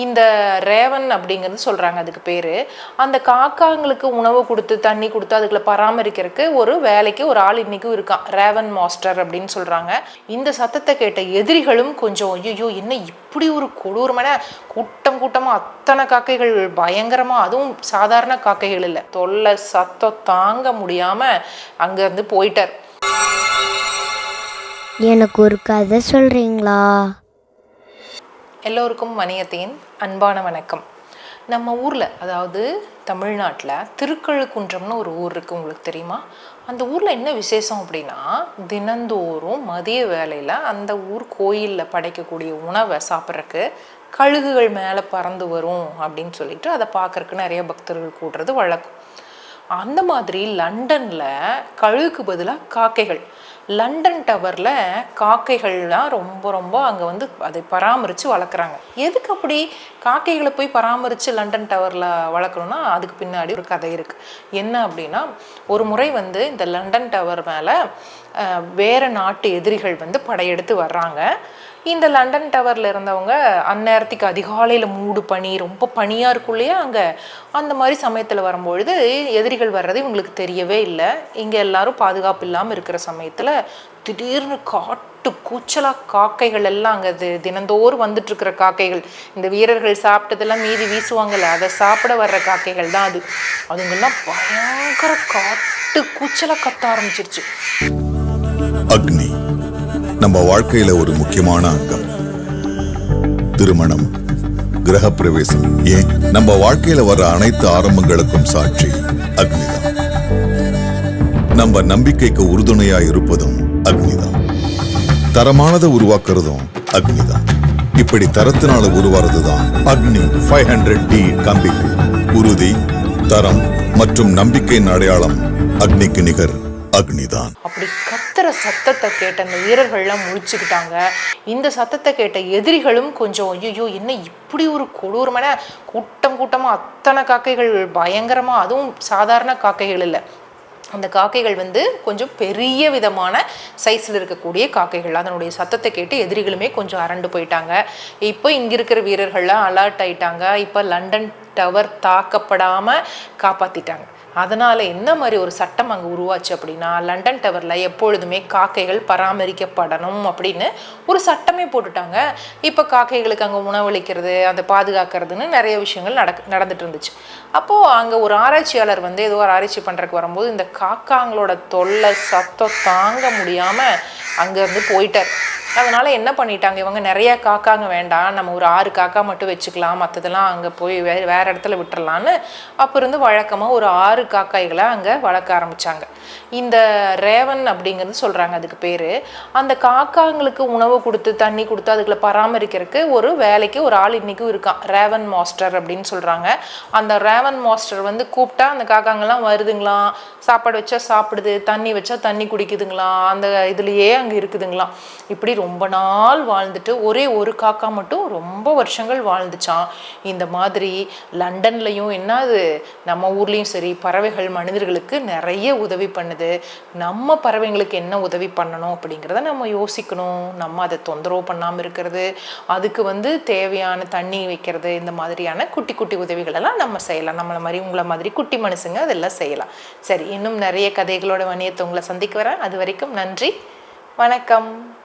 இந்த ரேவன் அப்படிங்கிறது சொல்கிறாங்க அதுக்கு பேர். அந்த காக்காங்களுக்கு உணவு கொடுத்து தண்ணி கொடுத்து அதுகளை பராமரிக்கிறதுக்கு ஒரு வேலைக்கு ஒரு ஆள் இன்றைக்கும் இருக்கான், ரேவன் மாஸ்டர் அப்படின்னு சொல்கிறாங்க. இந்த சத்தத்தை கேட்ட எதிரிகளும் கொஞ்சம் ஐயோ என்ன இப்படி ஒரு கொடூரமான கூட்டம் கூட்டமாக அத்தனை காக்கைகள் பயங்கரமாக, அதுவும் சாதாரண காக்கைகள் இல்லை, தொல்லை சத்தம் தாங்க முடியாமல் அங்கேருந்து போயிட்டார். எனக்கு ஒரு கதை சொல்கிறீங்களா? எல்லோருக்கும் வணிகத்தின் அன்பான வணக்கம். நம்ம ஊரில், அதாவது தமிழ்நாட்டில் திருக்கழுக்குன்றம்னு ஒரு ஊர் இருக்குது, உங்களுக்கு தெரியுமா? அந்த ஊரில் என்ன விசேஷம் அப்படின்னா, தினந்தோறும் மதிய வேளையில் அந்த ஊர் கோயிலில் படைக்கக்கூடிய உணவை சாப்பிட்றதுக்கு கழுகுகள் மேலே பறந்து வரும் அப்படின்னு சொல்லிட்டு அதை பார்க்குறக்கு நிறைய பக்தர்கள் கூடுறது வழக்கம். அந்த மாதிரி லண்டனில் கழுகுக்கு பதிலாக காக்கைகள், லண்டன் டவரில் காக்கைகள்லாம் ரொம்ப ரொம்ப அங்கே அதை பராமரித்து வளர்க்குறாங்க. எதுக்கு அப்படி காக்கைகளை போய் பராமரித்து லண்டன் டவரில் வளர்க்கணுன்னா அதுக்கு பின்னாடி ஒரு கதை இருக்குது. என்ன அப்படின்னா, ஒரு முறை இந்த லண்டன் டவர் மேலே வேறு நாட்டு எதிரிகள் படையெடுத்து வர்றாங்க. இந்த லண்டன் டவரில் இருந்தவங்க அந்நேரத்துக்கு அதிகாலையில் மூடு பனி, ரொம்ப பனியாக இருக்கும் இல்லையா அங்கே, அந்த மாதிரி சமயத்தில் வரும்பொழுது எதிரிகள் வர்றது இவங்களுக்கு தெரியவே இல்லை. இங்கே எல்லாரும் பாதுகாப்பு இல்லாமல் இருக்கிற சமயத்தில் திடீர்னு காட்டு கூச்சலாக காக்கைகள் எல்லாம் அங்கே தினந்தோறும் வந்துட்டுருக்கிற காக்கைகள், இந்த வீரர்கள் சாப்பிட்டதெல்லாம் மீதி வீசுவாங்கள்ல, அதை சாப்பிட வர்ற காக்கைகள் தான் அதுங்கெல்லாம் பயங்கர காட்டு கூச்சலாக கத்த ஆரம்பிச்சிருச்சு. அக்னி நம்ம வாழ்க்கையில ஒரு முக்கியமான அங்கம். திருமணம், கிரகப்பிரவேசம், ஏன் நம்ம வாழ்க்கையில வர்ற அனைத்து ஆரம்பங்களுக்கும் சாட்சி அக்னிதான். நம்ம நம்பிக்கைக்கு உறுதுணையா இருப்பதும் அக்னிதான். தரமானதை உருவாக்குறதும் அக்னிதான். இப்படி தரத்தினால உருவாறதுதான் அக்னி 500D கம்பிகள். உறுதி, தரம் மற்றும் நம்பிக்கையின் அடையாளம் அக்னிக்கு நிகர் அக்னிதான். அப்படி கத்துற சத்தத்தை கேட்ட அந்த வீரர்கள்லாம் முழிச்சுக்கிட்டாங்க. இந்த சத்தத்தை கேட்ட எதிரிகளும் கொஞ்சம் ஐயோ என்ன இப்படி ஒரு கொடூரமான கூட்டம் கூட்டமாக அத்தனை காக்கைகள் பயங்கரமாக, அதுவும் சாதாரண காக்கைகள் இல்லை, அந்த காக்கைகள் கொஞ்சம் பெரிய விதமான சைஸில் இருக்கக்கூடிய காக்கைகள். அதனுடைய சத்தத்தை கேட்டு எதிரிகளுமே கொஞ்சம் அரண்டு போயிட்டாங்க. இப்போ இங்கே இருக்கிற வீரர்கள்லாம் அலர்ட் ஆயிட்டாங்க. இப்போ லண்டன் டவர் தாக்கப்படாமல் காப்பாற்றிட்டாங்க. அதனால் என்ன மாதிரி ஒரு சட்டம் அங்கே உருவாச்சு அப்படின்னா, லண்டன் டவரில் எப்பொழுதுமே காக்கைகள் பராமரிக்கப்படணும் அப்படின்னு ஒரு சட்டமே போட்டுட்டாங்க. இப்போ காக்கைகளுக்கு அங்கே உணவளிக்கிறது, அதை பாதுகாக்கிறதுன்னு நிறைய விஷயங்கள் நடந்துட்டு இருந்துச்சு. அப்போது அங்கே ஒரு ஆராய்ச்சியாளர் ஏதோ ஒரு ஆராய்ச்சி பண்ணுறதுக்கு வரும்போது இந்த காக்காங்களோட தொல்லை சத்தம் தாங்க முடியாமல் அங்கேருந்து போயிட்டார். அதனால் என்ன பண்ணிட்டாங்க இவங்க, நிறைய காக்காங்க வேண்டாம், நம்ம ஒரு 6 காக்கா மட்டும் வச்சுக்கலாம், மற்றதெல்லாம் அங்கே போய் வேறு இடத்துல விட்டுறலான்னு அப்போ இருந்து வழக்கமாக ஒரு 6 காக்காய்களை அங்கே வளர்க்க ஆரம்பித்தாங்க. இந்த ரேவன் அப்படிங்கிறது சொல்கிறாங்க அதுக்கு பேர். அந்த காக்காங்களுக்கு உணவு கொடுத்து தண்ணி கொடுத்து அதுகளை பராமரிக்கிறதுக்கு ஒரு வேலைக்கு ஒரு ஆள் இன்றைக்கும் இருக்கான், ரேவன் மாஸ்டர் அப்படின்னு சொல்கிறாங்க. அந்த ரேவன் மாஸ்டர் கூப்பிட்டா அந்த காக்காங்கெல்லாம் வருதுங்களாம், சாப்பாடு வச்சா சாப்பிடுது, தண்ணி வச்சா தண்ணி குடிக்குதுங்களாம், அந்த இதுலேயே அங்கே இருக்குதுங்களாம். இப்படி ரொம்ப நாள் வாழ்ந்துட்டு ஒரே ஒரு காக்கா மட்டும் ரொம்ப வருஷங்கள் வாழ்ந்துச்சான். இந்த மாதிரி லண்டன்லையும் என்னது, நம்ம ஊர்லேயும் சரி, பறவைகள் மனிதர்களுக்கு நிறைய உதவி பண்ணுது. நம்ம பறவைங்களுக்கு என்ன உதவி பண்ணணும் அப்படிங்கிறத நம்ம யோசிக்கணும். நம்ம அதை தொந்தரவு பண்ணாமல் இருக்கிறது, அதுக்கு தேவையான தண்ணி வைக்கிறது, இந்த மாதிரியான குட்டி குட்டி உதவிகள் எல்லாம் நம்ம செய்யலாம். நம்மளை மாதிரி உங்களை மாதிரி குட்டி மனுஷங்க அதெல்லாம் செய்யலாம். சரி, இன்னும் நிறைய கதைகளோட வணியத்தை உங்களை சந்திக்க வரேன். அது வரைக்கும் நன்றி, வணக்கம்.